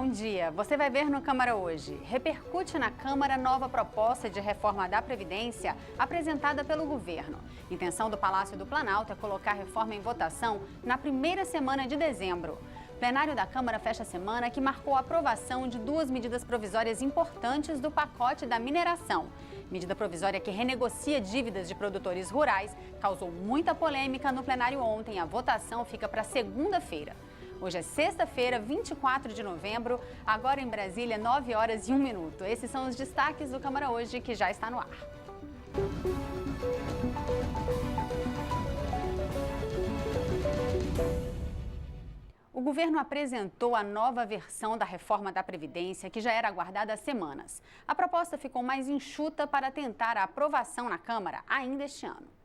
bom dia. Você vai ver no Câmara hoje. Repercute na Câmara nova proposta de reforma da Previdência apresentada pelo governo. Intenção do Palácio do Planalto é colocar a reforma em votação na primeira semana de dezembro. O plenário da Câmara fecha a semana que marcou a aprovação de duas medidas provisórias importantes do pacote da mineração. Medida provisória que renegocia dívidas de produtores rurais causou muita polêmica no plenário ontem. A votação fica para segunda-feira. Hoje é sexta-feira, 24 de novembro, agora em Brasília, 9 horas e 1 minuto. Esses são os destaques do Câmara hoje, que já está no ar. O governo apresentou a nova versão da reforma da Previdência, que já era aguardada há semanas. A proposta ficou mais enxuta para tentar a aprovação na Câmara ainda este ano.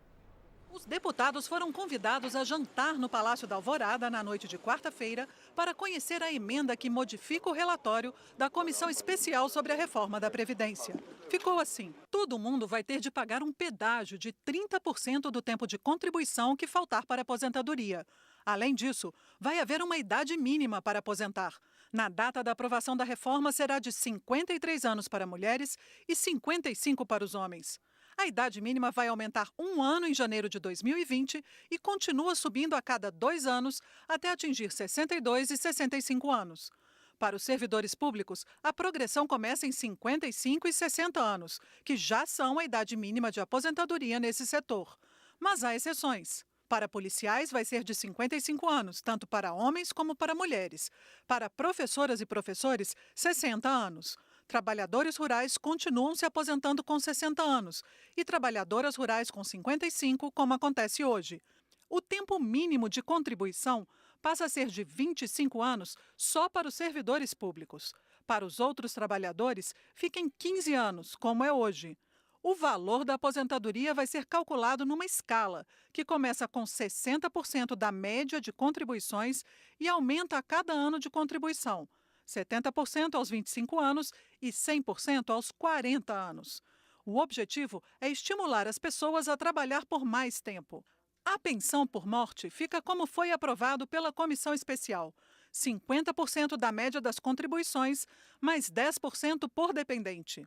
Os deputados foram convidados a jantar no Palácio da Alvorada na noite de quarta-feira para conhecer a emenda que modifica o relatório da Comissão Especial sobre a Reforma da Previdência. Ficou assim: todo mundo vai ter de pagar um pedágio de 30% do tempo de contribuição que faltar para a aposentadoria. Além disso, vai haver uma idade mínima para aposentar. Na data da aprovação da reforma, será de 53 anos para mulheres e 55 para os homens. A idade mínima vai aumentar 1 ano em janeiro de 2020 e continua subindo a cada 2 anos até atingir 62 e 65 anos. Para os servidores públicos, a progressão começa em 55 e 60 anos, que já são a idade mínima de aposentadoria nesse setor. Mas há exceções. Para policiais, vai ser de 55 anos, tanto para homens como para mulheres. Para professoras e professores, 60 anos. Trabalhadores rurais continuam se aposentando com 60 anos e trabalhadoras rurais com 55, como acontece hoje. O tempo mínimo de contribuição passa a ser de 25 anos só para os servidores públicos. Para os outros trabalhadores, fica em 15 anos, como é hoje. O valor da aposentadoria vai ser calculado numa escala, que começa com 60% da média de contribuições e aumenta a cada ano de contribuição. 70% aos 25 anos e 100% aos 40 anos. O objetivo é estimular as pessoas a trabalhar por mais tempo. A pensão por morte fica como foi aprovado pela Comissão Especial: 50% da média das contribuições, mais 10% por dependente.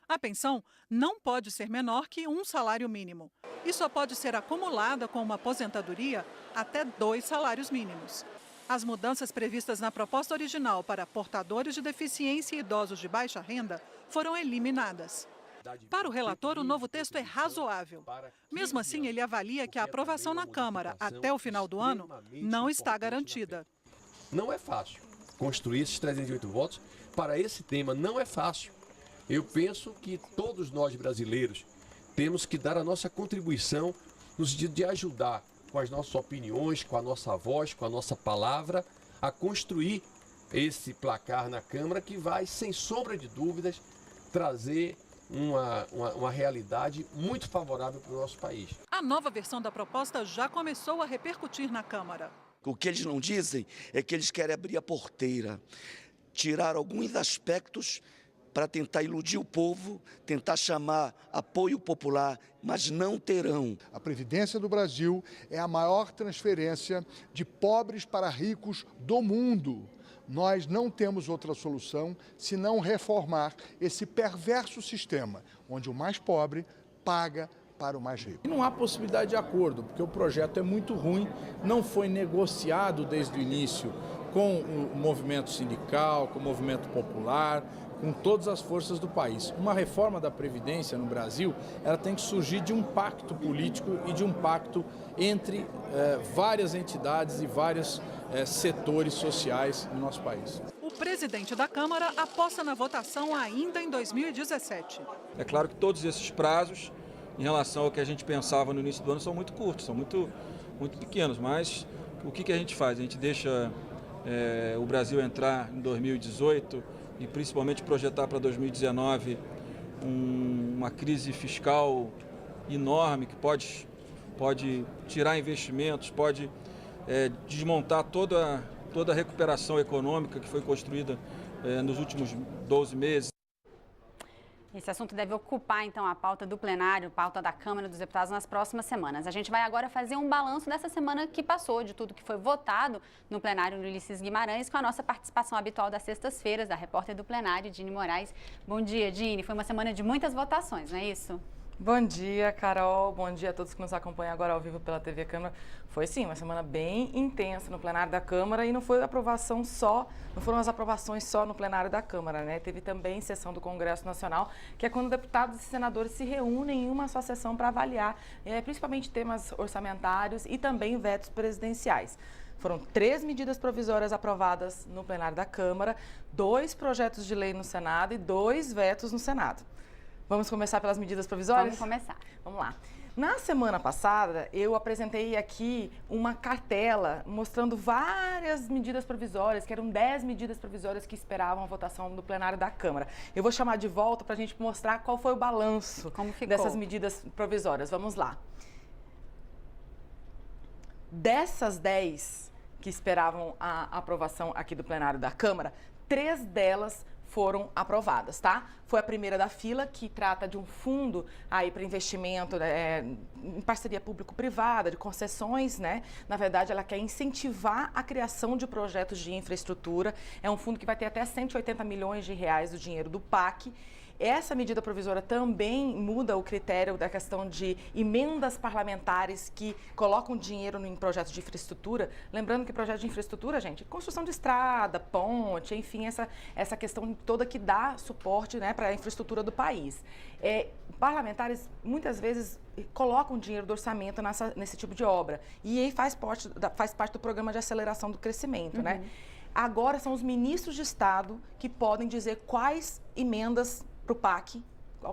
A pensão não pode ser menor que 1 salário mínimo e só pode ser acumulada com uma aposentadoria até 2 salários mínimos. As mudanças previstas na proposta original para portadores de deficiência e idosos de baixa renda foram eliminadas. Para o relator, o novo texto é razoável. Mesmo assim, ele avalia que a aprovação na Câmara até o final do ano não está garantida. Não é fácil construir esses 308 votos para esse tema, não é fácil. Eu penso que todos nós brasileiros temos que dar a nossa contribuição no sentido de ajudar com as nossas opiniões, com a nossa voz, com a nossa palavra, a construir esse placar na Câmara que vai, sem sombra de dúvidas, trazer uma realidade muito favorável para o nosso país. A nova versão da proposta já começou a repercutir na Câmara. O que eles não dizem é que eles querem abrir a porteira, tirar alguns aspectos para tentar iludir o povo, tentar chamar apoio popular, mas não terão. A Previdência do Brasil é a maior transferência de pobres para ricos do mundo. Nós não temos outra solução senão reformar esse perverso sistema, onde o mais pobre paga para o mais rico. Não há possibilidade de acordo, porque o projeto é muito ruim, não foi negociado desde o início com o movimento sindical, com o movimento popular, com todas as forças do país. Uma reforma da Previdência no Brasil, ela tem que surgir de um pacto político e de um pacto entre várias entidades e vários setores sociais no nosso país. O presidente da Câmara aposta na votação ainda em 2017. É claro que todos esses prazos, em relação ao que a gente pensava no início do ano, são muito curtos, são muito pequenos, mas o que a gente faz? A gente deixa o Brasil entrar em 2018 e principalmente projetar para 2019 uma crise fiscal enorme que pode tirar investimentos, pode desmontar toda a recuperação econômica que foi construída nos últimos 12 meses. Esse assunto deve ocupar, então, a pauta do plenário, pauta da Câmara dos Deputados nas próximas semanas. A gente vai agora fazer um balanço dessa semana que passou, de tudo que foi votado no plenário no Ulisses Guimarães, com a nossa participação habitual das sextas-feiras, da repórter do plenário, Dini Moraes. Bom dia, Dini. Foi uma semana de muitas votações, não é isso? Bom dia, Carol. Bom dia a todos que nos acompanham agora ao vivo pela TV Câmara. Foi sim, uma semana bem intensa no plenário da Câmara e não foi aprovação só, não foram as aprovações só no plenário da Câmara, né? Teve também sessão do Congresso Nacional, que é quando deputados e senadores se reúnem em uma só sessão para avaliar, principalmente temas orçamentários e também vetos presidenciais. Foram 3 medidas provisórias aprovadas no plenário da Câmara, 2 projetos de lei no Senado e 2 vetos no Senado. Vamos começar pelas medidas provisórias? Vamos começar. Vamos lá. Na semana passada, eu apresentei aqui uma cartela mostrando várias medidas provisórias, que eram 10 medidas provisórias que esperavam a votação do plenário da Câmara. Eu vou chamar de volta para a gente mostrar qual foi o balanço dessas medidas provisórias. Vamos lá. Dessas 10 que esperavam a aprovação aqui do plenário da Câmara, 3 delas foram aprovadas, tá? Foi a primeira da fila, que trata de um fundo aí para investimento em parceria público-privada, de concessões, né? Na verdade, ela quer incentivar a criação de projetos de infraestrutura. É um fundo que vai ter até 180 milhões de reais do dinheiro do PAC. Essa medida provisória também muda o critério da questão de emendas parlamentares que colocam dinheiro em projetos de infraestrutura. Lembrando que projeto de infraestrutura, gente, construção de estrada, ponte, enfim, essa questão toda que dá suporte, né, para a infraestrutura do país. Parlamentares, muitas vezes, colocam dinheiro do orçamento nesse tipo de obra. E aí faz parte do programa de aceleração do crescimento, né? Agora são os ministros de Estado que podem dizer quais emendas para o PAC,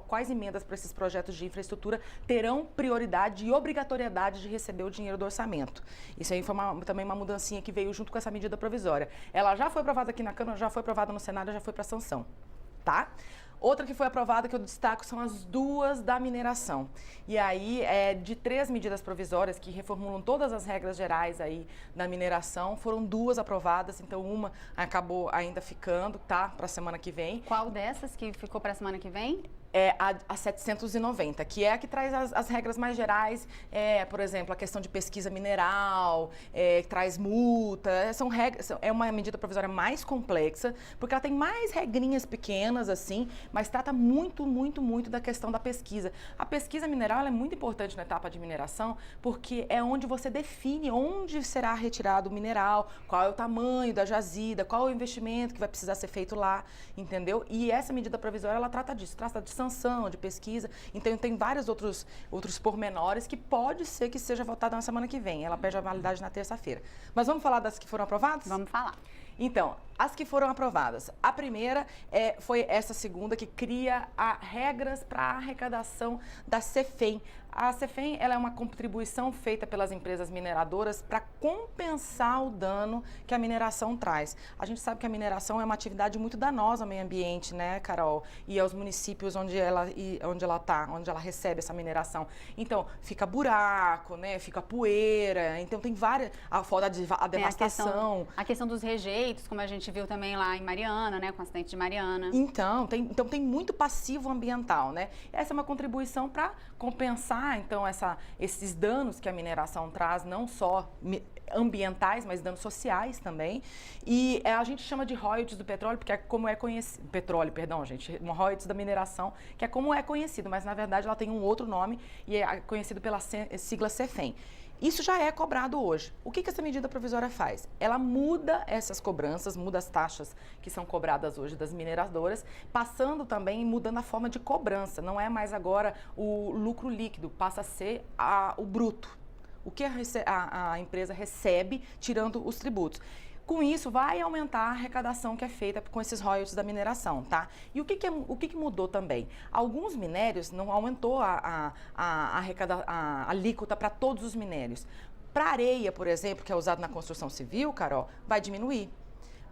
quais emendas para esses projetos de infraestrutura terão prioridade e obrigatoriedade de receber o dinheiro do orçamento. Isso aí foi também uma mudancinha que veio junto com essa medida provisória. Ela já foi aprovada aqui na Câmara, já foi aprovada no Senado, já foi para sanção, tá? Outra que foi aprovada, que eu destaco, são as 2 da mineração. E aí, de 3 medidas provisórias que reformulam todas as regras gerais aí da mineração, foram 2 aprovadas, então uma acabou ainda ficando, tá? Para a semana que vem. Qual dessas que ficou para a semana que vem? A 790, que é a que traz as regras mais gerais, por exemplo, a questão de pesquisa mineral, traz multa, são regras, é uma medida provisória mais complexa, porque ela tem mais regrinhas pequenas, assim, mas trata muito, muito, muito da questão da pesquisa. A pesquisa mineral ela é muito importante na etapa de mineração, porque é onde você define onde será retirado o mineral, qual é o tamanho da jazida, qual é o investimento que vai precisar ser feito lá, entendeu? E essa medida provisória, ela trata disso, trata de sanção, de pesquisa, então tem vários outros pormenores que pode ser que seja votada na semana que vem. Ela perde a validade na terça-feira. Mas vamos falar das que foram aprovadas? Vamos falar. Então, as que foram aprovadas. A primeira foi essa segunda, que cria regras para a arrecadação da CEFEM. A CEFEM ela é uma contribuição feita pelas empresas mineradoras para compensar o dano que a mineração traz. A gente sabe que a mineração é uma atividade muito danosa ao meio ambiente, né, Carol? E aos municípios onde ela recebe essa mineração. Então, fica buraco, né? Fica poeira. Então, tem várias... A devastação. A questão dos rejeitos, como a gente viu também lá em Mariana, né? Com o acidente de Mariana. Então, tem muito passivo ambiental, né? Essa é uma contribuição para compensar, então, esses danos que a mineração traz, não só ambientais, mas danos sociais também. E a gente chama de royalties do petróleo, porque é como é conhecido... Petróleo, perdão, gente. Royalties da mineração, que é como é conhecido, mas, na verdade, ela tem um outro nome e é conhecido pela sigla CEFEM. Isso já é cobrado hoje. O que essa medida provisória faz? Ela muda essas cobranças, muda as taxas que são cobradas hoje das mineradoras, passando também e mudando a forma de cobrança. Não é mais agora o lucro líquido, passa a ser o bruto. O que a empresa recebe tirando os tributos. Com isso, vai aumentar a arrecadação que é feita com esses royalties da mineração, tá? E o que mudou também? Alguns minérios não aumentou a alíquota para todos os minérios. Para areia, por exemplo, que é usado na construção civil, Carol, vai diminuir.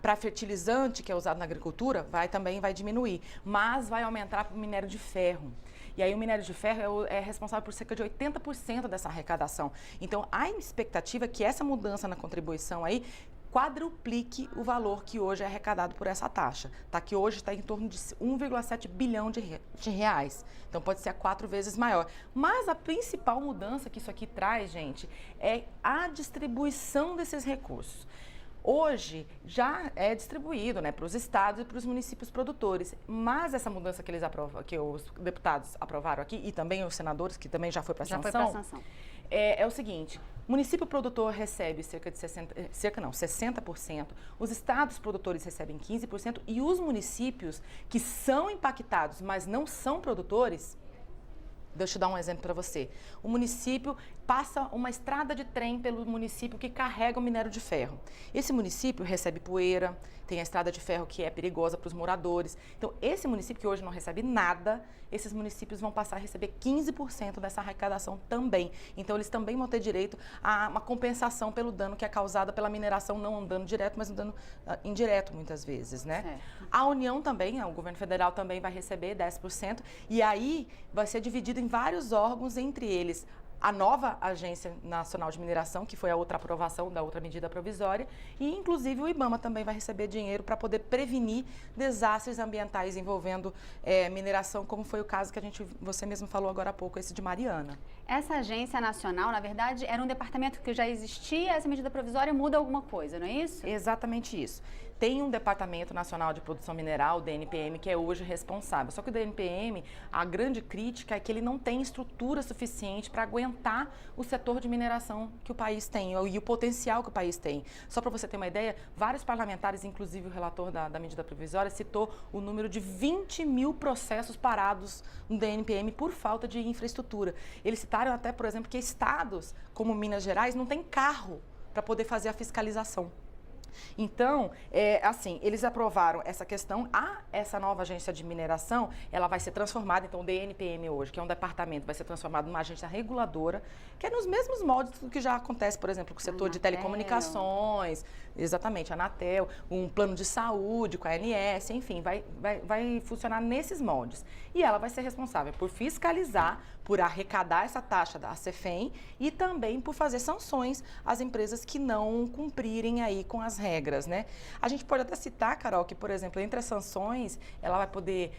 Para fertilizante, que é usado na agricultura, também vai diminuir. Mas vai aumentar para o minério de ferro. E aí o minério de ferro é responsável por cerca de 80% dessa arrecadação. Então, a expectativa é que essa mudança na contribuição aí quadruplique o valor que hoje é arrecadado por essa taxa, tá? Que hoje está em torno de 1,7 bilhão de reais. Então pode ser 4 vezes maior. Mas a principal mudança que isso aqui traz, gente, é a distribuição desses recursos. Hoje já é distribuído, né, para os estados e para os municípios produtores, mas essa mudança que que os deputados aprovaram aqui e também os senadores, que também já foi para sanção, é o seguinte: o município produtor recebe cerca de 60%, os estados produtores recebem 15% e os municípios que são impactados, mas não são produtores. Deixa eu dar um exemplo para você. O município passa uma estrada de trem pelo município que carrega o minério de ferro. Esse município recebe poeira, tem a estrada de ferro que é perigosa para os moradores. Então, esse município que hoje não recebe nada, esses municípios vão passar a receber 15% dessa arrecadação também. Então, eles também vão ter direito a uma compensação pelo dano que é causado pela mineração, não um dano direto, mas um dano indireto, muitas vezes, né? Certo. A União também, o governo federal também vai receber 10%, e aí vai ser dividido em vários órgãos, entre eles a nova Agência Nacional de Mineração, que foi a outra aprovação da outra medida provisória, e inclusive o IBAMA também vai receber dinheiro para poder prevenir desastres ambientais envolvendo mineração, como foi o caso que você mesmo falou agora há pouco, esse de Mariana. Essa Agência Nacional, na verdade, era um departamento que já existia, essa medida provisória muda alguma coisa, não é isso? Exatamente isso. Tem um Departamento Nacional de Produção Mineral, o DNPM, que é hoje responsável. Só que o DNPM, a grande crítica é que ele não tem estrutura suficiente para aguentar o setor de mineração que o país tem e o potencial que o país tem. Só para você ter uma ideia, vários parlamentares, inclusive o relator da medida provisória, citou o número de 20 mil processos parados no DNPM por falta de infraestrutura. Eles citaram até, por exemplo, que estados como Minas Gerais não têm carro para poder fazer a fiscalização. Então, eles aprovaram essa questão. Essa nova agência de mineração, ela vai ser transformada, então o DNPM hoje, que é um departamento, vai ser transformado numa agência reguladora, que é nos mesmos moldes do que já acontece, por exemplo, com o setor de telecomunicações, exatamente, a Anatel, um plano de saúde com a ANS, enfim, vai funcionar nesses moldes. E ela vai ser responsável por fiscalizar, por arrecadar essa taxa da CEFEM e também por fazer sanções às empresas que não cumprirem aí com as regras, né? A gente pode até citar, Carol, que, por exemplo, entre as sanções, ela vai poder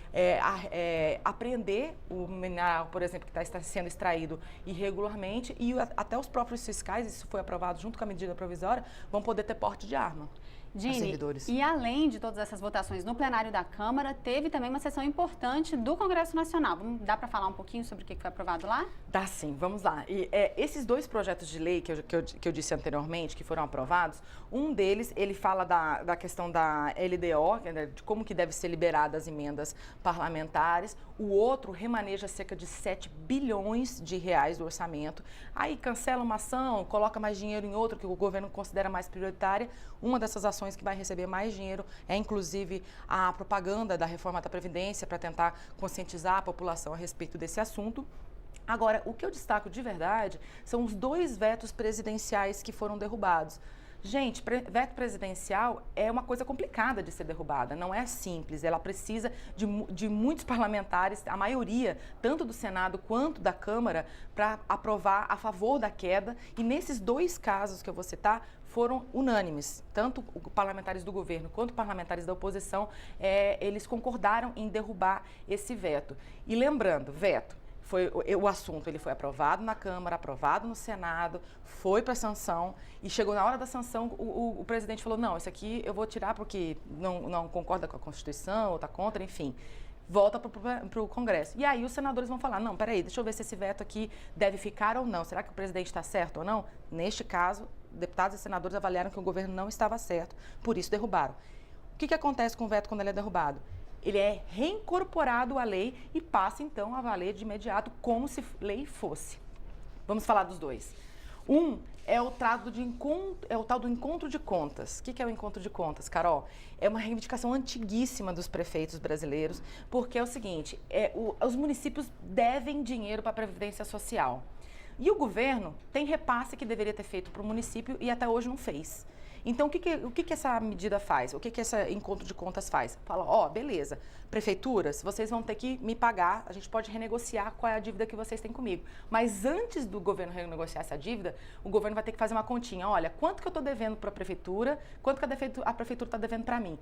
apreender o mineral, por exemplo, que está sendo extraído irregularmente, e até os próprios fiscais, isso foi aprovado junto com a medida provisória, vão poder ter porte de arma. Dini, e além de todas essas votações no plenário da Câmara, teve também uma sessão importante do Congresso Nacional. Dá para falar um pouquinho sobre o que foi aprovado lá? Dá sim, vamos lá. E, esses dois projetos de lei que eu disse anteriormente, que foram aprovados, um deles, ele fala da questão da LDO, de como que deve ser liberada as emendas parlamentares. O outro remaneja cerca de 7 bilhões de reais do orçamento. Aí cancela uma ação, coloca mais dinheiro em outra que o governo considera mais prioritária. Uma dessas ações que vai receber mais dinheiro é, inclusive, a propaganda da reforma da Previdência para tentar conscientizar a população a respeito desse assunto. Agora, o que eu destaco de verdade são os 2 vetos presidenciais que foram derrubados. Gente, veto presidencial é uma coisa complicada de ser derrubada, não é simples. Ela precisa de muitos parlamentares, a maioria, tanto do Senado quanto da Câmara, para aprovar a favor da queda. E nesses 2 casos que eu vou citar, foram unânimes. Tanto parlamentares do governo quanto parlamentares da oposição, eles concordaram em derrubar esse veto. E lembrando, veto. O assunto ele foi aprovado na Câmara, aprovado no Senado, foi para sanção e chegou na hora da sanção, o presidente falou, não, isso aqui eu vou tirar porque não concorda com a Constituição, ou está contra, enfim, volta para o Congresso. E aí os senadores vão falar, não, peraí, deixa eu ver se esse veto aqui deve ficar ou não, será que o presidente está certo ou não? Neste caso, deputados e senadores avaliaram que o governo não estava certo, por isso derrubaram. O que acontece com o veto quando ele é derrubado? Ele é reincorporado à lei e passa, então, a valer de imediato como se lei fosse. Vamos falar dos 2. Um é o tal do encontro de contas. O que é o encontro de contas, Carol? É uma reivindicação antiguíssima dos prefeitos brasileiros, porque é o seguinte, os municípios devem dinheiro para a Previdência Social. E o governo tem repasse que deveria ter feito para o município e até hoje não fez. Então, o que essa medida faz? O que esse encontro de contas faz? Fala, beleza, prefeituras, vocês vão ter que me pagar, a gente pode renegociar qual é a dívida que vocês têm comigo. Mas antes do governo renegociar essa dívida, o governo vai ter que fazer uma continha. Olha, quanto que eu estou devendo para a prefeitura, quanto que a prefeitura está devendo para mim.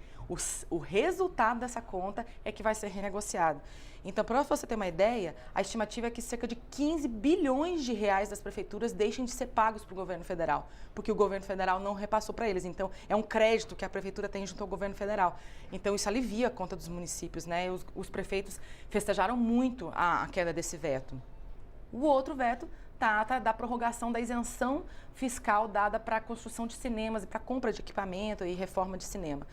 O resultado dessa conta é que vai ser renegociado. Então, para você ter uma ideia, a estimativa é que cerca de 15 bilhões de reais das prefeituras deixem de ser pagos para o governo federal, porque o governo federal não repassou para eles. Então, é um crédito que a prefeitura tem junto ao governo federal. Então, isso alivia a conta dos municípios, né? Os prefeitos festejaram muito a queda desse veto. O outro veto trata da prorrogação da isenção fiscal dada para a construção de cinemas e para a compra de equipamento e reforma de cinema.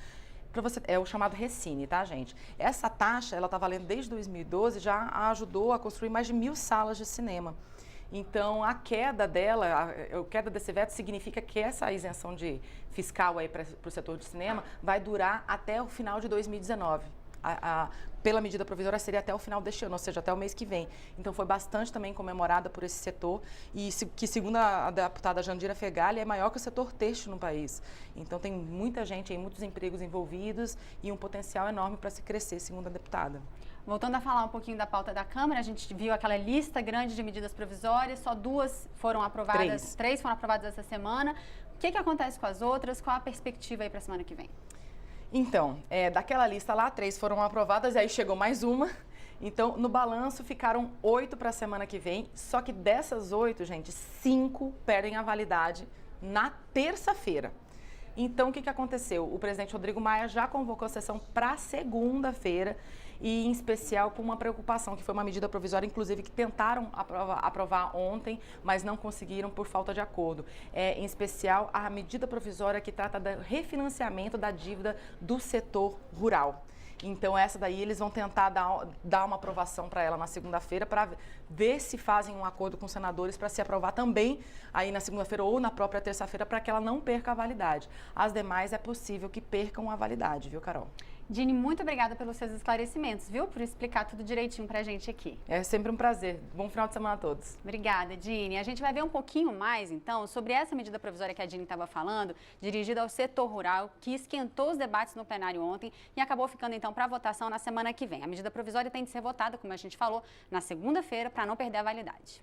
É o chamado Recine, tá, gente? Essa taxa, ela está valendo desde 2012, já ajudou a construir mais de 1.000 salas de cinema. Então, a queda dela, a queda desse veto significa que essa isenção fiscal aí para o setor de cinema vai durar até o final de 2019. Pela medida provisória seria até o final deste ano, ou seja, até o mês que vem. Então foi bastante também comemorada por esse setor e que, segundo a deputada Jandira Fegali, é maior que o setor têxtil no país. Então tem muita gente aí, muitos empregos envolvidos e um potencial enorme para se crescer, segundo a deputada. Voltando a falar um pouquinho da pauta da Câmara, a gente viu aquela lista grande de medidas provisórias, só 2 foram aprovadas, 3 foram aprovadas essa semana. O que acontece com as outras? Qual a perspectiva aí para a semana que vem? Então, daquela lista lá, 3 foram aprovadas e aí chegou mais uma. Então, no balanço, ficaram 8 para a semana que vem, só que dessas 8, gente, 5 perdem a validade na terça-feira. Então, o que aconteceu? O presidente Rodrigo Maia já convocou a sessão para segunda-feira e, em especial, com uma preocupação, que foi uma medida provisória, inclusive, que tentaram aprovar ontem, mas não conseguiram por falta de acordo. Em especial, a medida provisória que trata do refinanciamento da dívida do setor rural. Então, essa daí eles vão tentar dar uma aprovação para ela na segunda-feira para ver se fazem um acordo com os senadores para se aprovar também aí na segunda-feira ou na própria terça-feira para que ela não perca a validade. As demais é possível que percam a validade, viu, Carol? Dini, muito obrigada pelos seus esclarecimentos, viu? Por explicar tudo direitinho pra gente aqui. É sempre um prazer. Bom final de semana a todos. Obrigada, Dini. A gente vai ver um pouquinho mais, então, sobre essa medida provisória que a Dini estava falando, dirigida ao setor rural, que esquentou os debates no plenário ontem e acabou ficando, então, para votação na semana que vem. A medida provisória tem de ser votada, como a gente falou, na segunda-feira, para não perder a validade.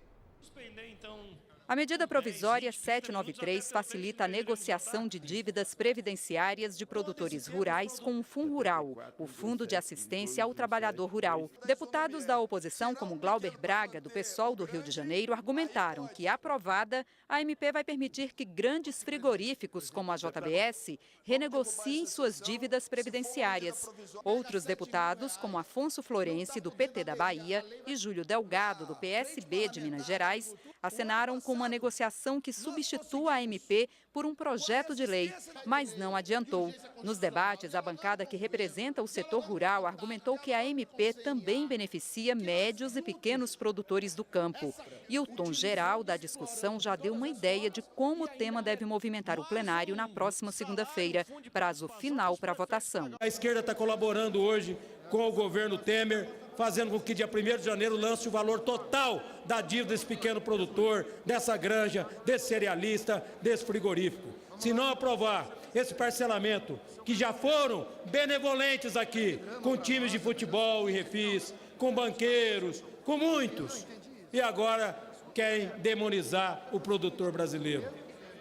A medida provisória 793 facilita a negociação de dívidas previdenciárias de produtores rurais com o FUNRURAL, o Fundo de Assistência ao Trabalhador Rural. Deputados da oposição, como Glauber Braga, do PSOL do Rio de Janeiro, argumentaram que, aprovada, a MP vai permitir que grandes frigoríficos, como a JBS, renegociem suas dívidas previdenciárias. Outros deputados, como Afonso Florense, do PT da Bahia, e Júlio Delgado, do PSB de Minas Gerais, acenaram com uma negociação que substitua a MP por um projeto de lei, mas não adiantou. Nos debates, a bancada que representa o setor rural argumentou que a MP também beneficia médios e pequenos produtores do campo. E o tom geral da discussão já deu uma ideia de como o tema deve movimentar o plenário na próxima segunda-feira, prazo final para a votação. A esquerda está colaborando hoje com o governo Temer, fazendo com que dia 1º de janeiro lance o valor total da dívida desse pequeno produtor, dessa granja, desse cerealista, desse frigorífico. Se não aprovar esse parcelamento, que já foram benevolentes aqui, com times de futebol e refis, com banqueiros, com muitos, e agora querem demonizar o produtor brasileiro.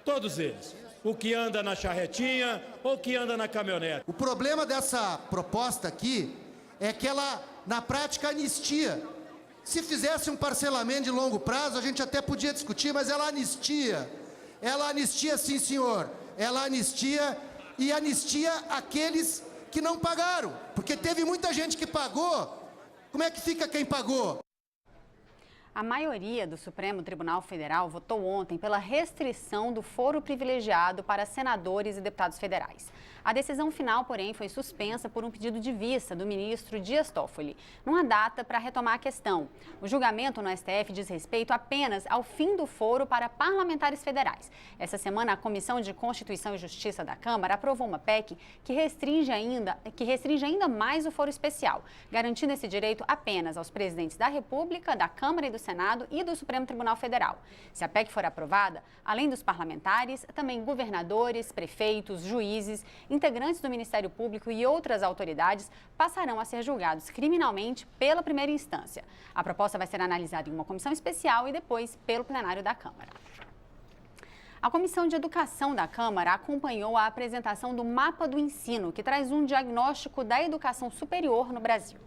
Todos eles. O que anda na charretinha ou o que anda na caminhonete. O problema dessa proposta aqui é que ela, na prática, anistia. Se fizesse um parcelamento de longo prazo, a gente até podia discutir, mas ela anistia. Ela anistia, sim, senhor. Ela anistia e anistia aqueles que não pagaram. Porque teve muita gente que pagou. Como é que fica quem pagou? A maioria do Supremo Tribunal Federal votou ontem pela restrição do foro privilegiado para senadores e deputados federais. A decisão final, porém, foi suspensa por um pedido de vista do ministro Dias Toffoli. Não há data para retomar a questão. O julgamento no STF diz respeito apenas ao fim do foro para parlamentares federais. Essa semana, a Comissão de Constituição e Justiça da Câmara aprovou uma PEC que restringe ainda mais o foro especial, garantindo esse direito apenas aos presidentes da República, da Câmara e do Senado e do Supremo Tribunal Federal. Se a PEC for aprovada, além dos parlamentares, também governadores, prefeitos, juízes, integrantes do Ministério Público e outras autoridades passarão a ser julgados criminalmente pela primeira instância. A proposta vai ser analisada em uma comissão especial e depois pelo plenário da Câmara. A Comissão de Educação da Câmara acompanhou a apresentação do Mapa do Ensino, que traz um diagnóstico da educação superior no Brasil.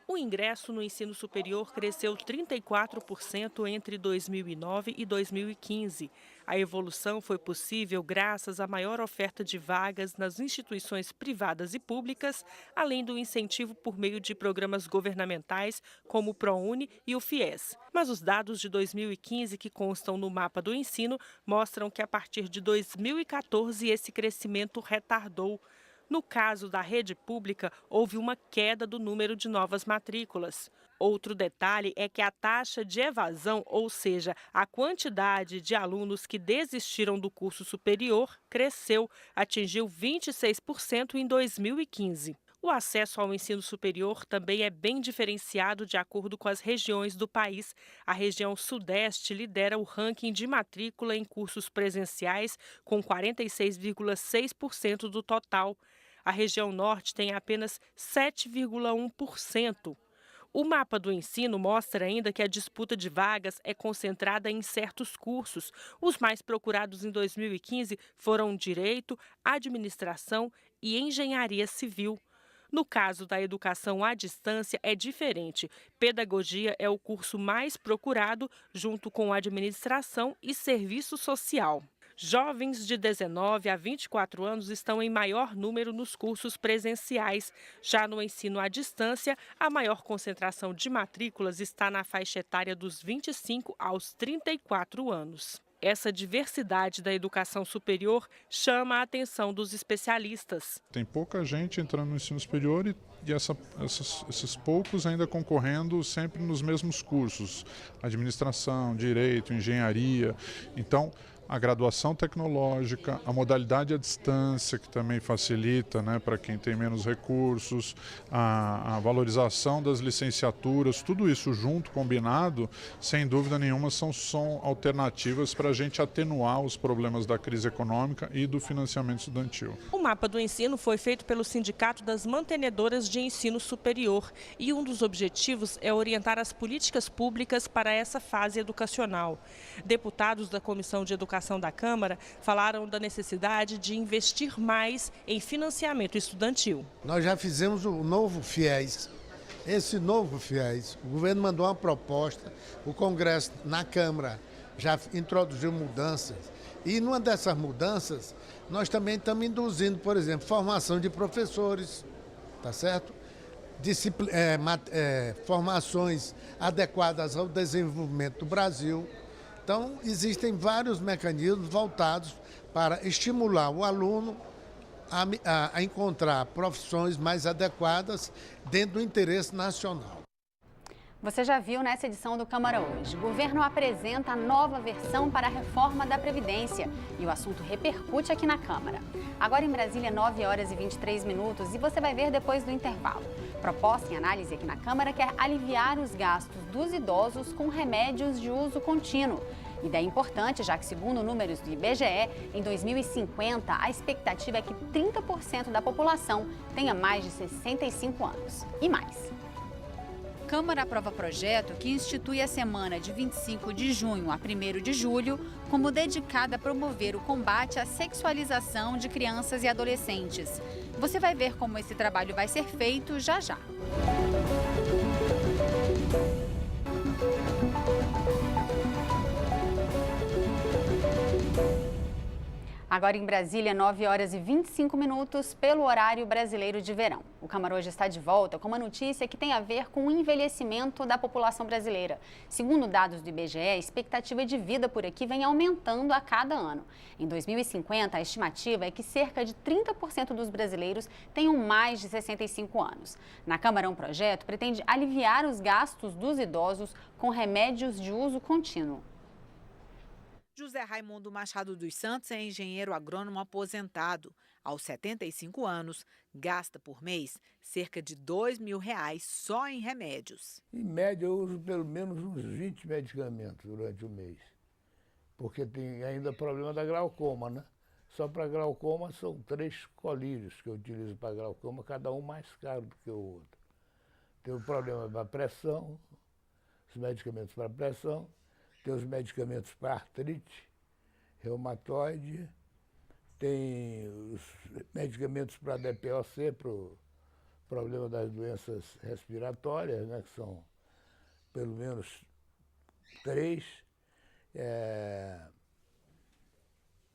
O ingresso no ensino superior cresceu 34% entre 2009 e 2015. A evolução foi possível graças à maior oferta de vagas nas instituições privadas e públicas, além do incentivo por meio de programas governamentais como o ProUni e o FIES. Mas os dados de 2015 que constam no Mapa do Ensino mostram que a partir de 2014 esse crescimento retardou. No caso da rede pública, houve uma queda do número de novas matrículas. Outro detalhe é que a taxa de evasão, ou seja, a quantidade de alunos que desistiram do curso superior, cresceu, atingiu 26% em 2015. O acesso ao ensino superior também é bem diferenciado de acordo com as regiões do país. A região Sudeste lidera o ranking de matrícula em cursos presenciais, com 46,6% do total. A região Norte tem apenas 7,1%. O mapa do ensino mostra ainda que a disputa de vagas é concentrada em certos cursos. Os mais procurados em 2015 foram Direito, Administração e Engenharia Civil. No caso da educação à distância, é diferente. Pedagogia é o curso mais procurado, junto com Administração e Serviço Social. Jovens de 19 a 24 anos estão em maior número nos cursos presenciais. Já no ensino à distância, a maior concentração de matrículas está na faixa etária dos 25 aos 34 anos. Essa diversidade da educação superior chama a atenção dos especialistas. Tem pouca gente entrando no ensino superior e esses poucos ainda concorrendo sempre nos mesmos cursos. Administração, Direito, Engenharia. Então, a graduação tecnológica, a modalidade à distância, que também facilita, né, para quem tem menos recursos, a valorização das licenciaturas, tudo isso junto, combinado, sem dúvida nenhuma, são alternativas para a gente atenuar os problemas da crise econômica e do financiamento estudantil. O mapa do ensino foi feito pelo Sindicato das Mantenedoras de Ensino Superior e um dos objetivos é orientar as políticas públicas para essa fase educacional. Deputados da Comissão de Educação da Câmara falaram da necessidade de investir mais em financiamento estudantil. Nós já fizemos o novo FIES. Esse novo FIES, o governo mandou uma proposta, o Congresso, na Câmara, já introduziu mudanças. E numa dessas mudanças, nós também estamos induzindo, por exemplo, formação de professores, tá certo? Formações adequadas ao desenvolvimento do Brasil. Então, existem vários mecanismos voltados para estimular o aluno a encontrar profissões mais adequadas dentro do interesse nacional. Você já viu nessa edição do Câmara Hoje. O governo apresenta a nova versão para a reforma da Previdência e o assunto repercute aqui na Câmara. Agora em Brasília, 9 horas e 23 minutos e você vai ver depois do intervalo. Proposta em análise aqui na Câmara quer aliviar os gastos dos idosos com remédios de uso contínuo. Ideia importante, já que segundo números do IBGE, em 2050 a expectativa é que 30% da população tenha mais de 65 anos e mais. Câmara aprova projeto que institui a semana de 25 de junho a 1º de julho como dedicada a promover o combate à sexualização de crianças e adolescentes. Você vai ver como esse trabalho vai ser feito já já. Agora em Brasília, 9 horas e 25 minutos, pelo horário brasileiro de verão. O Câmara Hoje está de volta com uma notícia que tem a ver com o envelhecimento da população brasileira. Segundo dados do IBGE, a expectativa de vida por aqui vem aumentando a cada ano. Em 2050, a estimativa é que cerca de 30% dos brasileiros tenham mais de 65 anos. Na Câmara, um projeto pretende aliviar os gastos dos idosos com remédios de uso contínuo. José Raimundo Machado dos Santos é engenheiro agrônomo aposentado. Aos 75 anos, gasta por mês cerca de R$2.000 só em remédios. Em média, eu uso pelo menos uns 20 medicamentos durante o mês, porque tem ainda problema da glaucoma, né? Só para glaucoma são 3 colírios que eu utilizo para glaucoma, cada um mais caro do que o outro. Tem o problema da pressão, os medicamentos para pressão, tem os medicamentos para artrite, reumatoide, tem os medicamentos para DPOC, para o problema das doenças respiratórias, né, que são pelo menos 3.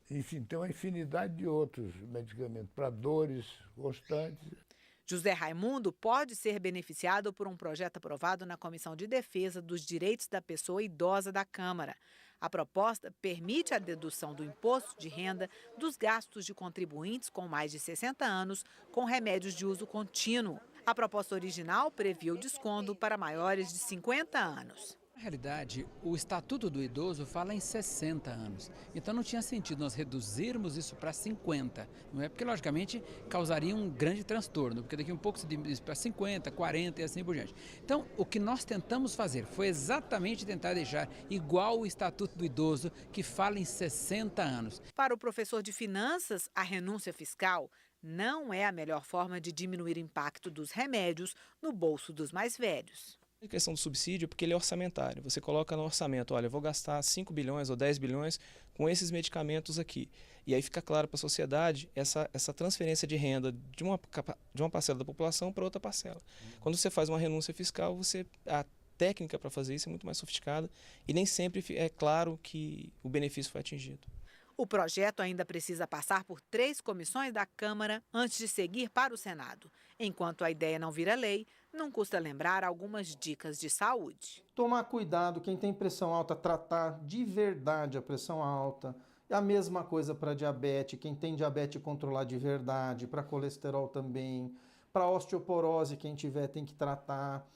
Enfim, tem uma infinidade de outros medicamentos para dores constantes. José Raimundo pode ser beneficiado por um projeto aprovado na Comissão de Defesa dos Direitos da Pessoa Idosa da Câmara. A proposta permite a dedução do imposto de renda dos gastos de contribuintes com mais de 60 anos com remédios de uso contínuo. A proposta original previa o desconto para maiores de 50 anos. Na realidade, o Estatuto do Idoso fala em 60 anos, então não tinha sentido nós reduzirmos isso para 50, não é? Porque, logicamente, causaria um grande transtorno, porque daqui a um pouco se diminui para 50, 40 e assim por diante. Então, o que nós tentamos fazer foi exatamente tentar deixar igual o Estatuto do Idoso, que fala em 60 anos. Para o professor de finanças, a renúncia fiscal não é a melhor forma de diminuir o impacto dos remédios no bolso dos mais velhos. A questão do subsídio, porque ele é orçamentário. Você coloca no orçamento, olha, eu vou gastar 5 bilhões ou 10 bilhões com esses medicamentos aqui. E aí fica claro para a sociedade essa transferência de renda de uma parcela da população para outra parcela. Quando você faz uma renúncia fiscal, a técnica para fazer isso é muito mais sofisticada e nem sempre é claro que o benefício foi atingido. O projeto ainda precisa passar por 3 comissões da Câmara antes de seguir para o Senado. Enquanto a ideia não vira lei, não custa lembrar algumas dicas de saúde. Tomar cuidado, quem tem pressão alta, tratar de verdade a pressão alta. A mesma coisa para diabetes, quem tem diabetes controlar de verdade, para colesterol também, para osteoporose, quem tiver tem que tratar.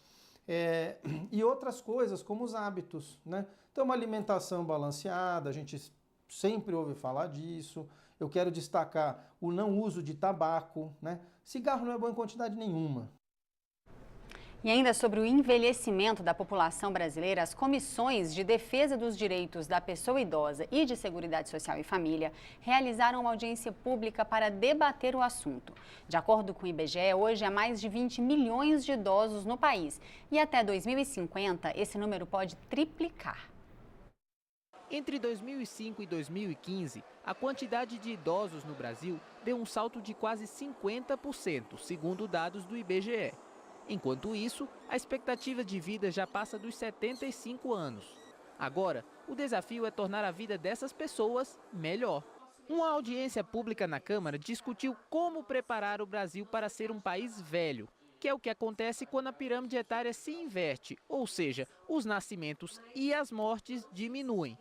E outras coisas, como os hábitos, né? Então, uma alimentação balanceada, a gente sempre ouve falar disso. Eu quero destacar o não uso de tabaco, né? Cigarro não é bom em quantidade nenhuma. E ainda sobre o envelhecimento da população brasileira, as comissões de defesa dos direitos da pessoa idosa e de Seguridade Social e Família realizaram uma audiência pública para debater o assunto. De acordo com o IBGE, hoje há mais de 20 milhões de idosos no país e até 2050 esse número pode triplicar. Entre 2005 e 2015, a quantidade de idosos no Brasil deu um salto de quase 50%, segundo dados do IBGE. Enquanto isso, a expectativa de vida já passa dos 75 anos. Agora, o desafio é tornar a vida dessas pessoas melhor. Uma audiência pública na Câmara discutiu como preparar o Brasil para ser um país velho, que é o que acontece quando a pirâmide etária se inverte, ou seja, os nascimentos e as mortes diminuem.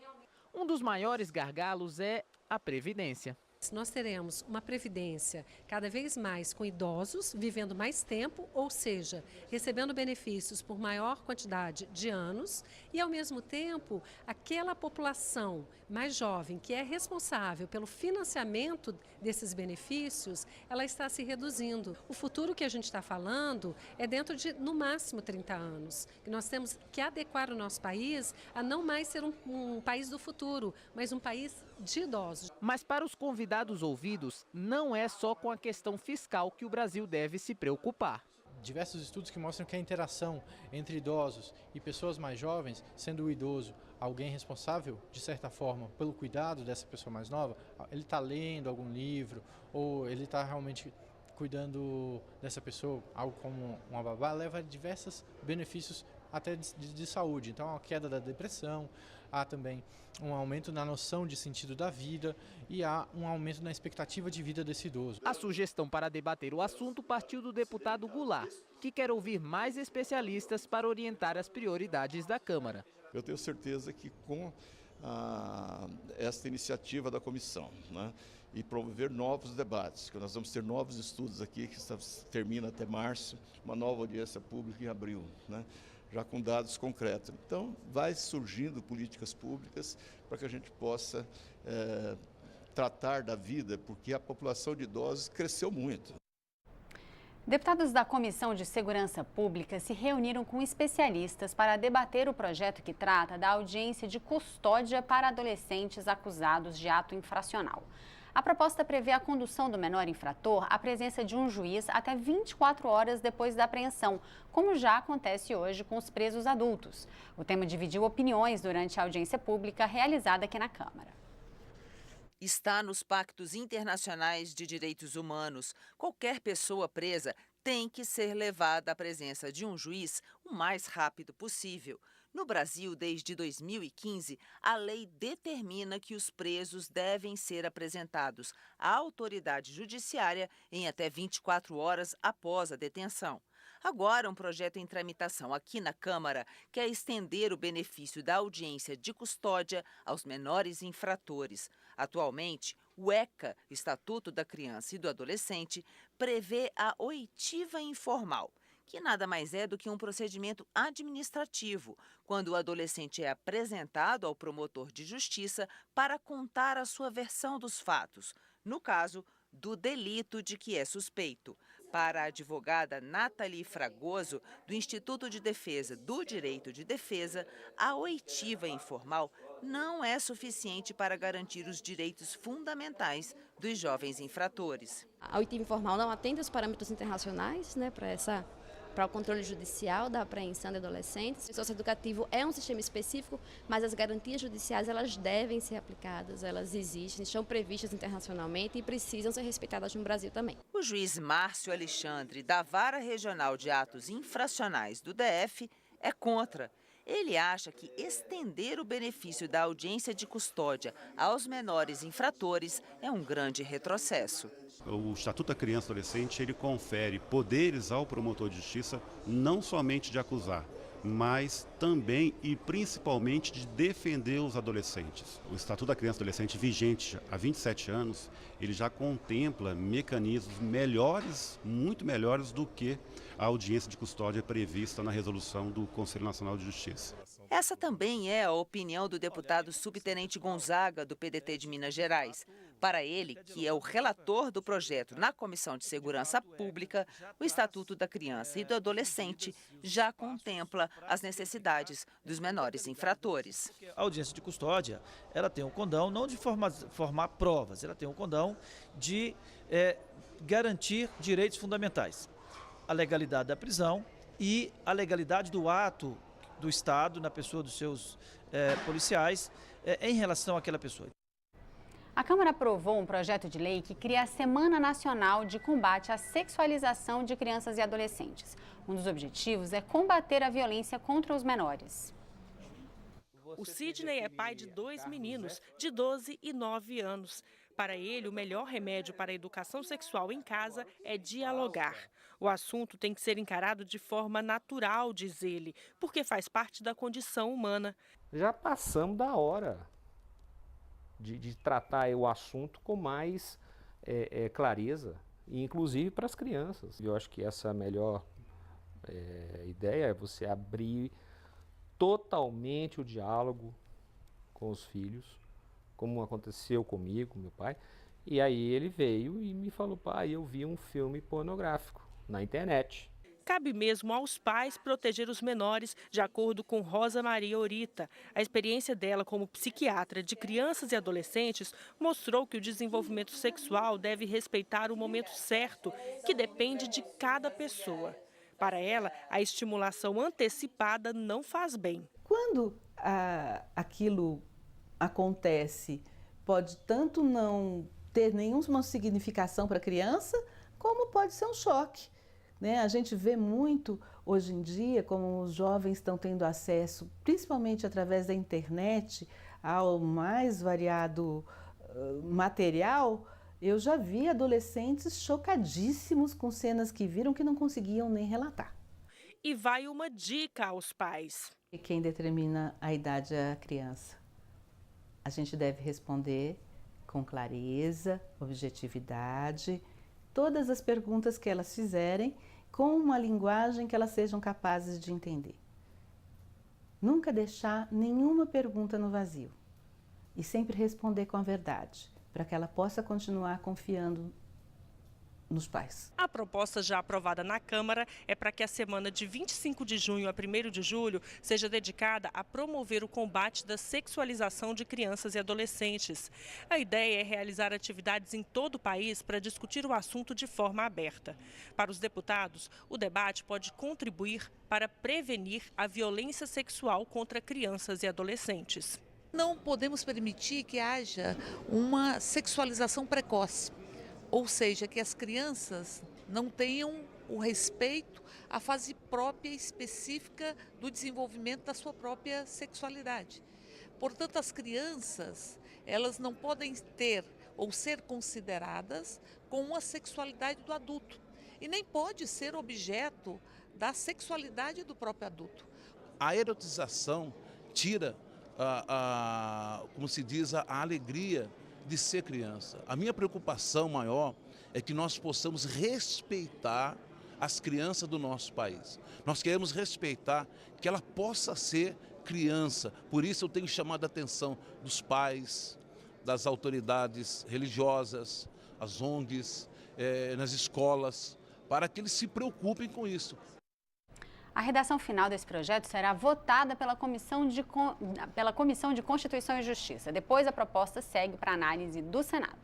Um dos maiores gargalos é a Previdência. Nós teremos uma previdência cada vez mais com idosos, vivendo mais tempo, ou seja, recebendo benefícios por maior quantidade de anos e, ao mesmo tempo, aquela população mais jovem que é responsável pelo financiamento desses benefícios, ela está se reduzindo. O futuro que a gente está falando é dentro de, no máximo, 30 anos. E nós temos que adequar o nosso país a não mais ser um país do futuro, mas um país de idosos. Mas para os convidados ouvidos, não é só com a questão fiscal que o Brasil deve se preocupar. Diversos estudos que mostram que a interação entre idosos e pessoas mais jovens, sendo o idoso alguém responsável, de certa forma, pelo cuidado dessa pessoa mais nova, ele está lendo algum livro ou ele está realmente cuidando dessa pessoa, algo como uma babá, leva a diversos benefícios até de saúde. Então, a queda da depressão, há também um aumento na noção de sentido da vida e há um aumento na expectativa de vida desse idoso. A sugestão para debater o assunto partiu do deputado Goulart, que quer ouvir mais especialistas para orientar as prioridades da Câmara. Eu tenho certeza que com esta iniciativa da comissão, né, e promover novos debates, que nós vamos ter novos estudos aqui, que termina até março, uma nova audiência pública em abril, né? já com dados concretos. Então, vai surgindo políticas públicas para que a gente possa tratar da vida, porque a população de idosos cresceu muito. Deputados da Comissão de Segurança Pública se reuniram com especialistas para debater o projeto que trata da audiência de custódia para adolescentes acusados de ato infracional. A proposta prevê a condução do menor infrator à presença de um juiz até 24 horas depois da apreensão, como já acontece hoje com os presos adultos. O tema dividiu opiniões durante a audiência pública realizada aqui na Câmara. Está nos pactos internacionais de direitos humanos. Qualquer pessoa presa tem que ser levada à presença de um juiz o mais rápido possível. No Brasil, desde 2015, a lei determina que os presos devem ser apresentados à autoridade judiciária em até 24 horas após a detenção. Agora, um projeto em tramitação aqui na Câmara quer estender o benefício da audiência de custódia aos menores infratores. Atualmente, o ECA, Estatuto da Criança e do Adolescente, prevê a oitiva informal, que nada mais é do que um procedimento administrativo, quando o adolescente é apresentado ao promotor de justiça para contar a sua versão dos fatos, no caso do delito de que é suspeito. Para a advogada Nathalie Fragoso, do Instituto de Defesa do Direito de Defesa, a oitiva informal não é suficiente para garantir os direitos fundamentais dos jovens infratores. A oitiva informal não atende aos parâmetros internacionais, para o controle judicial da apreensão de adolescentes. O socioeducativo é um sistema específico, mas as garantias judiciais elas devem ser aplicadas, elas existem, estão previstas internacionalmente e precisam ser respeitadas no Brasil também. O juiz Márcio Alexandre, da Vara Regional de Atos Infracionais do DF, é contra. Ele acha que estender o benefício da audiência de custódia aos menores infratores é um grande retrocesso. O Estatuto da Criança e do Adolescente, ele confere poderes ao promotor de justiça, não somente de acusar, mas também e principalmente de defender os adolescentes. O Estatuto da Criança e do Adolescente, vigente há 27 anos, ele já contempla mecanismos melhores, muito melhores do que a audiência de custódia prevista na resolução do Conselho Nacional de Justiça. Essa também é a opinião do deputado subtenente Gonzaga, do PDT de Minas Gerais. Para ele, que é o relator do projeto na Comissão de Segurança Pública, o Estatuto da Criança e do Adolescente já contempla as necessidades dos menores infratores. A audiência de custódia, ela tem um condão não de formar provas, ela tem um condão de garantir direitos fundamentais. A legalidade da prisão e a legalidade do ato do Estado, na pessoa dos seus policiais, em relação àquela pessoa. A Câmara aprovou um projeto de lei que cria a Semana Nacional de Combate à Sexualização de Crianças e Adolescentes. Um dos objetivos é combater a violência contra os menores. O Sidney é pai de 2 meninos, de 12 e 9 anos. Para ele, o melhor remédio para a educação sexual em casa é dialogar. O assunto tem que ser encarado de forma natural, diz ele, porque faz parte da condição humana. Já passamos da hora de tratar o assunto com mais clareza, inclusive para as crianças. Eu acho que essa melhor ideia é você abrir totalmente o diálogo com os filhos, como aconteceu comigo, meu pai. E aí ele veio e me falou: pai, eu vi um filme pornográfico na internet. Cabe mesmo aos pais proteger os menores, de acordo com Rosa Maria Orita. A experiência dela como psiquiatra de crianças e adolescentes mostrou que o desenvolvimento sexual deve respeitar o momento certo, que depende de cada pessoa. Para ela, a estimulação antecipada não faz bem. Quando aquilo acontece, pode tanto não ter nenhuma significação para a criança, como pode ser um choque. A gente vê muito hoje em dia como os jovens estão tendo acesso, principalmente através da internet, ao mais variado material. Eu já vi adolescentes chocadíssimos com cenas que viram que não conseguiam nem relatar. E vai uma dica aos pais. E quem determina a idade é a criança. A gente deve responder com clareza, objetividade, todas as perguntas que elas fizerem, com uma linguagem que elas sejam capazes de entender. Nunca deixar nenhuma pergunta no vazio e sempre responder com a verdade, para que ela possa continuar confiando nos pais. A proposta já aprovada na Câmara é para que a semana de 25 de junho a 1º de julho seja dedicada a promover o combate da sexualização de crianças e adolescentes. A ideia é realizar atividades em todo o país para discutir o assunto de forma aberta. Para os deputados, o debate pode contribuir para prevenir a violência sexual contra crianças e adolescentes. Não podemos permitir que haja uma sexualização precoce. Ou seja, que as crianças não tenham o respeito à fase própria e específica do desenvolvimento da sua própria sexualidade. Portanto, as crianças, elas não podem ter ou ser consideradas com uma sexualidade do adulto. E nem pode ser objeto da sexualidade do próprio adulto. A erotização tira, como se diz, a alegria de ser criança. A minha preocupação maior é que nós possamos respeitar as crianças do nosso país. Nós queremos respeitar que ela possa ser criança. Por isso eu tenho chamado a atenção dos pais, das autoridades religiosas, as ONGs, nas escolas, para que eles se preocupem com isso. A redação final desse projeto será votada pela Comissão de Constituição e Justiça. Depois, a proposta segue para análise do Senado.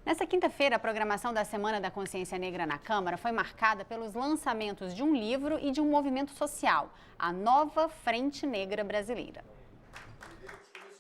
Nessa quinta-feira, a programação da Semana da Consciência Negra na Câmara foi marcada pelos lançamentos de um livro e de um movimento social, a Nova Frente Negra Brasileira.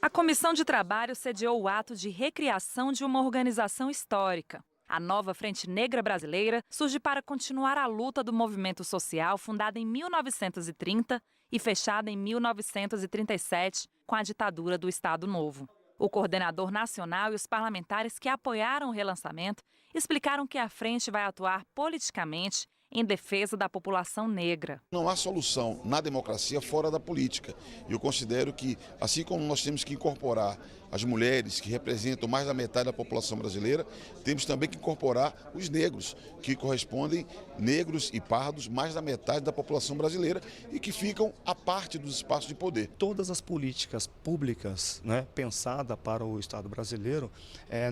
A Comissão de Trabalho sediou o ato de recriação de uma organização histórica. A Nova Frente Negra Brasileira surge para continuar a luta do movimento social fundado em 1930 e fechada em 1937 com a ditadura do Estado Novo. O coordenador nacional e os parlamentares que apoiaram o relançamento explicaram que a frente vai atuar politicamente em defesa da população negra. Não há solução na democracia fora da política. Eu considero que, assim como nós temos que incorporar as mulheres, que representam mais da metade da população brasileira, temos também que incorporar os negros, que correspondem, negros e pardos, mais da metade da população brasileira e que ficam à parte dos espaços de poder. Todas as políticas públicas, pensadas para o Estado brasileiro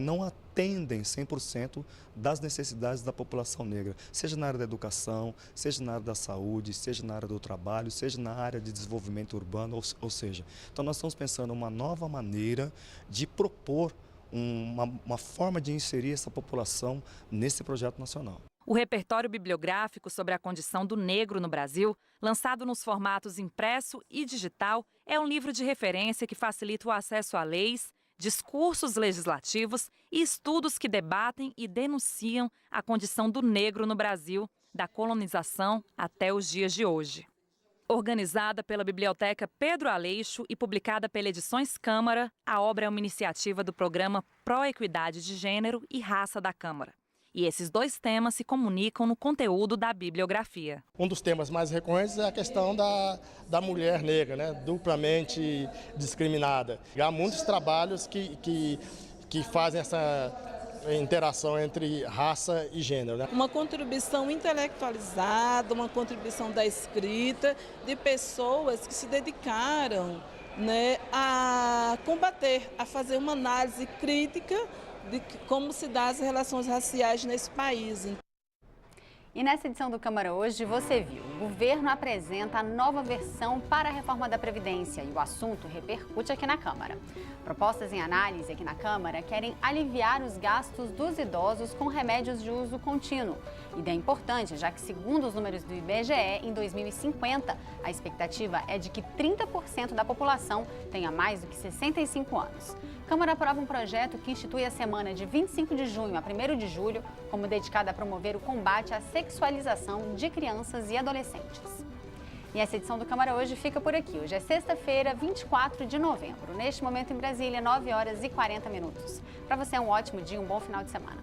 não atendem 100% das necessidades da população negra, seja na área da educação, seja na área da saúde, seja na área do trabalho, seja na área de desenvolvimento urbano, ou seja, então nós estamos pensando uma nova maneira de propor uma forma de inserir essa população nesse projeto nacional. O repertório bibliográfico sobre a condição do negro no Brasil, lançado nos formatos impresso e digital, é um livro de referência que facilita o acesso a leis, discursos legislativos e estudos que debatem e denunciam a condição do negro no Brasil, da colonização até os dias de hoje. Organizada pela Biblioteca Pedro Aleixo e publicada pela Edições Câmara, a obra é uma iniciativa do programa Pró-Equidade de Gênero e Raça da Câmara. E esses dois temas se comunicam no conteúdo da bibliografia. Um dos temas mais recorrentes é a questão da mulher negra, duplamente discriminada. Há muitos trabalhos que fazem essa interação entre raça e gênero. Uma contribuição intelectualizada, uma contribuição da escrita, de pessoas que se dedicaram a combater, a fazer uma análise crítica de como se dá as relações raciais nesse país. E nessa edição do Câmara Hoje, você viu, o governo apresenta a nova versão para a reforma da Previdência e o assunto repercute aqui na Câmara. Propostas em análise aqui na Câmara querem aliviar os gastos dos idosos com remédios de uso contínuo. Ideia importante, já que segundo os números do IBGE, em 2050, a expectativa é de que 30% da população tenha mais do que 65 anos. A Câmara aprova um projeto que institui a semana de 25 de junho a 1º de julho como dedicada a promover o combate à sexualização de crianças e adolescentes. E essa edição do Câmara Hoje fica por aqui. Hoje é sexta-feira, 24 de novembro. Neste momento em Brasília, 9h40. Para você é um ótimo dia, um bom final de semana.